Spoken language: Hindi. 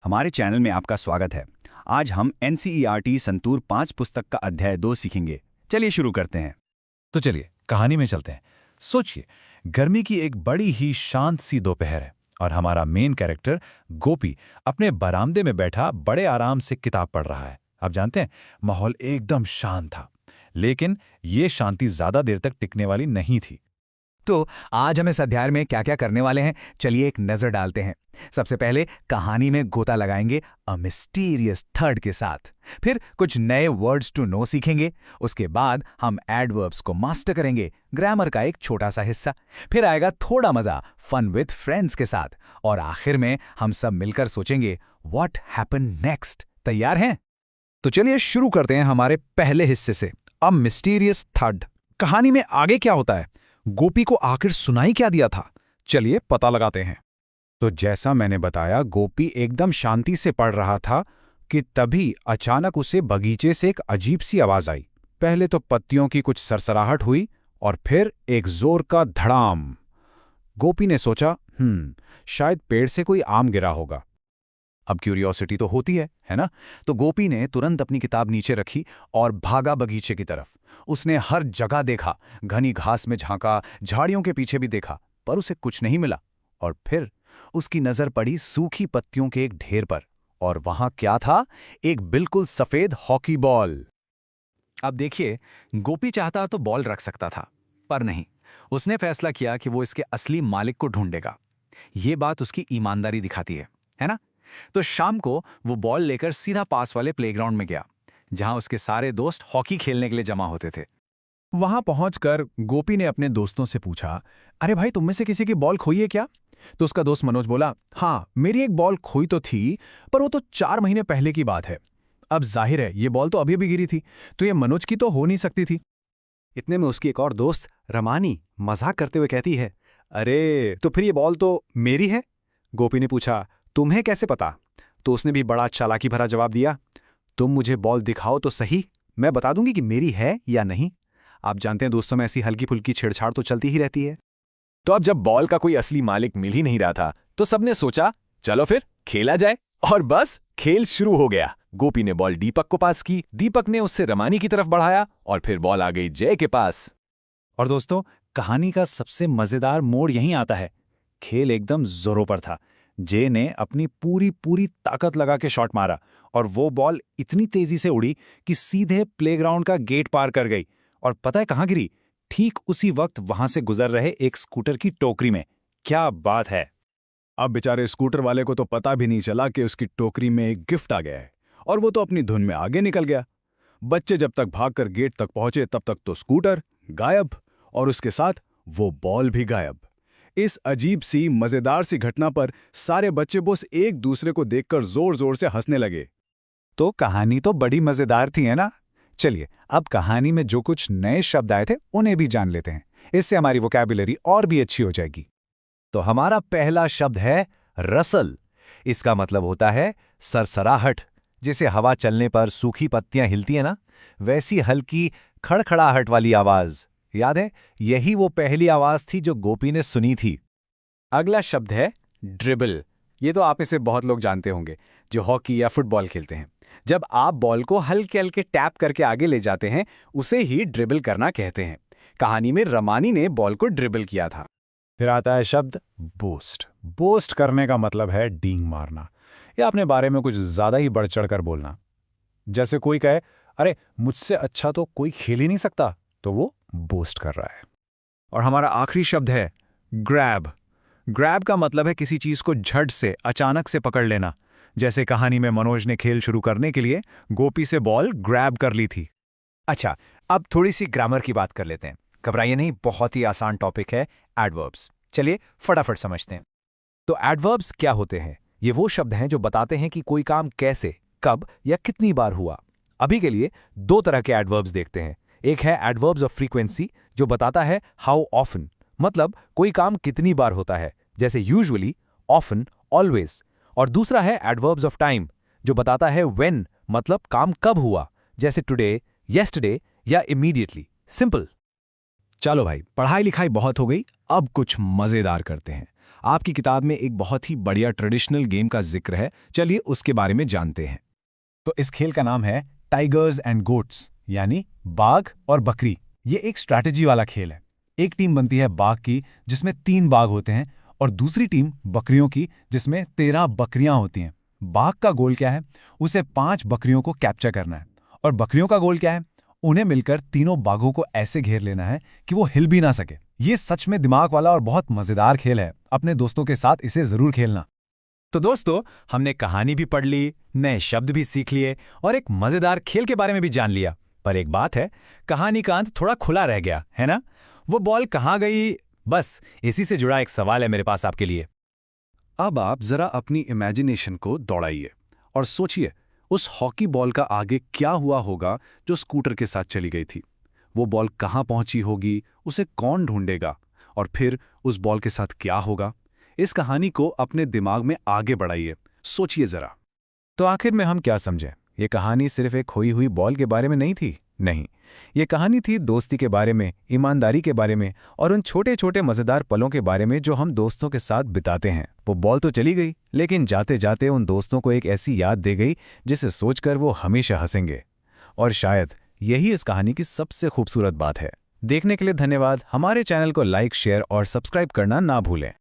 हमारे चैनल में आपका स्वागत है। आज हम NCERT संतूर 5 पुस्तक का अध्याय 2 सीखेंगे। चलिए शुरू करते हैं। तो चलिए कहानी में चलते हैं। सोचिए, गर्मी की एक बड़ी ही शांत सी दोपहर है और हमारा मेन कैरेक्टर गोपी अपने बरामदे में बैठा बड़े आराम से किताब पढ़ रहा है। आप जानते हैं, माहौल एकदम शांत था, लेकिन ये शांति ज्यादा देर तक टिकने वाली नहीं थी। तो आज हम इस अध्याय में क्या क्या करने वाले हैं, चलिए एक नजर डालते हैं। सबसे पहले कहानी में गोता लगाएंगे अ मिस्टीरियस थर्ड के साथ। फिर कुछ नए वर्ड्स टू नो सीखेंगे। उसके बाद हम एडवर्ब्स को मास्टर करेंगे, ग्रामर का एक छोटा सा हिस्सा। फिर आएगा थोड़ा मजा फन विद फ्रेंड्स के साथ। और आखिर में हम सब मिलकर सोचेंगे व्हाट हैपन नेक्स्ट। तैयार हैं? तो चलिए शुरू करते हैं हमारे पहले हिस्से से, अ मिस्टीरियस थर्ड। कहानी में आगे क्या होता है, गोपी को आखिर सुनाई क्या दिया था, चलिए पता लगाते हैं। तो जैसा मैंने बताया, गोपी एकदम शांति से पढ़ रहा था कि तभी अचानक उसे बगीचे से एक अजीब सी आवाज आई। पहले तो पत्तियों की कुछ सरसराहट हुई और फिर एक जोर का धड़ाम। गोपी ने सोचा, शायद पेड़ से कोई आम गिरा होगा। अब क्यूरियोसिटी तो होती है ना? तो गोपी ने तुरंत अपनी किताब नीचे रखी और भागा बगीचे की तरफ। उसने हर जगह देखा, घनी घास में झांका, झाड़ियों के पीछे भी देखा, पर उसे कुछ नहीं मिला। और फिर उसकी नजर पड़ी सूखी पत्तियों के एक ढेर पर, और वहां क्या था? एक बिल्कुल सफेद हॉकी बॉल। अब देखिए, गोपी चाहता तो बॉल रख सकता था, पर नहीं। उसने फैसला किया कि वो इसके असली मालिक को ढूंढेगा। ये बात उसकी ईमानदारी दिखाती है ना? तो शाम को वो बॉल लेकर सीधा पास वाले प्लेग्राउंड में गया, जहां उसके सारे दोस्त हॉकी खेलने के लिए जमा होते थे। वहां पहुंचकर गोपी ने अपने दोस्तों से पूछा, अरे भाई, तुम में से किसी की बॉल खोई है क्या? तो उसका दोस्त मनोज बोला, हाँ, मेरी एक बॉल खोई तो थी, पर वो तो 4 महीने पहले की बात है। अब जाहिर है ये बॉल तो अभी भी गिरी थी, तो ये मनोज की तो हो नहीं सकती थी। इतने में उसकी एक और दोस्त रमानी मजाक करते हुए कहती है, अरे तो फिर ये बॉल तो मेरी है। गोपी ने पूछा, तुम्हें कैसे पता? तो उसने भी बड़ा चालाकी भरा जवाब दिया, तुम मुझे बॉल दिखाओ तो सही, मैं बता दूंगी कि मेरी है या नहीं। आप जानते हैं दोस्तों में ऐसी हल्की फुल्की छेड़छाड़ तो चलती ही रहती है। तो अब जब बॉल का कोई असली मालिक मिल ही नहीं रहा था, तो सबने सोचा चलो फिर खेला जाए। और बस खेल शुरू हो गया। गोपी ने बॉल दीपक को पास की, दीपक ने उससे रमानी की तरफ बढ़ाया, और फिर बॉल आ गई जय के पास। और दोस्तों, कहानी का सबसे मजेदार मोड़ यहीं आता है। खेल एकदम जोरों पर था। जे ने अपनी पूरी ताकत लगा के शॉट मारा और वो बॉल इतनी तेजी से उड़ी कि सीधे प्लेग्राउंड का गेट पार कर गई। और पता है कहाँ गिरी? ठीक उसी वक्त वहां से गुजर रहे एक स्कूटर की टोकरी में। क्या बात है! अब बेचारे स्कूटर वाले को तो पता भी नहीं चला कि उसकी टोकरी में एक गिफ्ट आ गया है, और वो तो अपनी धुन में आगे निकल गया। बच्चे जब तक भागकर गेट तक पहुंचे, तब तक तो स्कूटर गायब, और उसके साथ वो बॉल भी गायब। इस अजीब सी मजेदार सी घटना पर सारे बच्चे बस एक दूसरे को देखकर जोर जोर से हंसने लगे। तो कहानी तो बड़ी मजेदार थी, है ना? चलिए अब कहानी में जो कुछ नए शब्द आए थे उन्हें भी जान लेते हैं। इससे हमारी वोकैबुलरी और भी अच्छी हो जाएगी। तो हमारा पहला शब्द है रसल। इसका मतलब होता है सरसराहट। जैसे हवा चलने पर सूखी पत्तियां हिलती है ना, वैसी हल्की खड़खड़ाहट वाली आवाज। याद है, यही वो पहली आवाज थी जो गोपी ने सुनी थी। अगला शब्द है ड्रिबल। ये तो आप में से बहुत लोग जानते होंगे जो हॉकी या फुटबॉल खेलते हैं। जब आप बॉल को हल्के हल्के टैप करके आगे ले जाते हैं, उसे ही ड्रिबल करना कहते हैं। कहानी में रमानी ने बॉल को ड्रिबल किया था। फिर आता है शब्द बोस्ट। बोस्ट करने का मतलब है डींग मारना या अपने बारे में कुछ ज्यादा ही बढ़ चढ़ कर बोलना। जैसे कोई कहे, अरे मुझसे अच्छा तो कोई खेल ही नहीं सकता, तो वो बोस्ट कर रहा है। और हमारा आखिरी शब्द है ग्रैब। ग्रैब का मतलब है किसी चीज को झट से, अचानक से पकड़ लेना। जैसे कहानी में मनोज ने खेल शुरू करने के लिए गोपी से बॉल ग्रैब कर ली थी। अच्छा, अब थोड़ी सी ग्रामर की बात कर लेते हैं। घबराइए नहीं, बहुत ही आसान टॉपिक है, एडवर्ब्स। चलिए फटाफट समझते हैं। तो एडवर्ब्स क्या होते हैं? ये वो शब्द हैं जो बताते हैं कि कोई काम कैसे, कब या कितनी बार हुआ। अभी के लिए 2 तरह के एडवर्ब्स देखते हैं। एक है एडवर्ब्स ऑफ फ्रीक्वेंसी, जो बताता है हाउ ऑफन, मतलब कोई काम कितनी बार होता है, जैसे यूजुअली, ऑफन, ऑलवेज। और दूसरा है एडवर्ब्स ऑफ टाइम, जो बताता है व्हेन, मतलब काम कब हुआ, जैसे टुडे, येस्टरडे या इमीडिएटली। सिंपल। चलो भाई, पढ़ाई लिखाई बहुत हो गई, अब कुछ मजेदार करते हैं। आपकी किताब में एक बहुत ही बढ़िया ट्रेडिशनल गेम का जिक्र है, चलिए उसके बारे में जानते हैं। तो इस खेल का नाम है टाइगर्स एंड गोट्स, यानी बाघ और बकरी। ये एक स्ट्रैटेजी वाला खेल है। एक टीम बनती है बाघ की, जिसमें 3 बाघ होते हैं, और दूसरी टीम बकरियों की, जिसमें 13 बकरियां होती हैं। बाघ का गोल क्या है? उसे 5 बकरियों को कैप्चर करना है। और बकरियों का गोल क्या है? उन्हें मिलकर तीनों बाघों को ऐसे घेर लेना है कि वो हिल भी ना सके। ये सच में दिमाग वाला और बहुत मजेदार खेल है। अपने दोस्तों के साथ इसे जरूर खेलना। तो दोस्तों, हमने कहानी भी पढ़ ली, नए शब्द भी सीख लिए और एक मजेदार खेल के बारे में भी जान लिया। पर एक बात है, कहानी का अंत थोड़ा खुला रह गया, है ना? वो बॉल कहाँ गई? बस इसी से जुड़ा एक सवाल है मेरे पास आपके लिए। अब आप जरा अपनी इमेजिनेशन को दौड़ाइए और सोचिए उस हॉकी बॉल का आगे क्या हुआ होगा जो स्कूटर के साथ चली गई थी। वो बॉल कहाँ पहुंची होगी, उसे कौन ढूंढेगा, और फिर उस बॉल के साथ क्या होगा? इस कहानी को अपने दिमाग में आगे बढ़ाइए, सोचिए जरा। तो आखिर में हम क्या समझे? ये कहानी सिर्फ एक खोई हुई बॉल के बारे में नहीं थी। नहीं, ये कहानी थी दोस्ती के बारे में, ईमानदारी के बारे में और उन छोटे छोटे मजेदार पलों के बारे में जो हम दोस्तों के साथ बिताते हैं। वो बॉल तो चली गई, लेकिन जाते जाते उन दोस्तों को एक ऐसी याद दे गई जिसे सोचकर वो हमेशा हंसेंगे। और शायद यही इस कहानी की सबसे खूबसूरत बात है। देखने के लिए धन्यवाद। हमारे चैनल को लाइक, शेयर और सब्सक्राइब करना ना भूलें।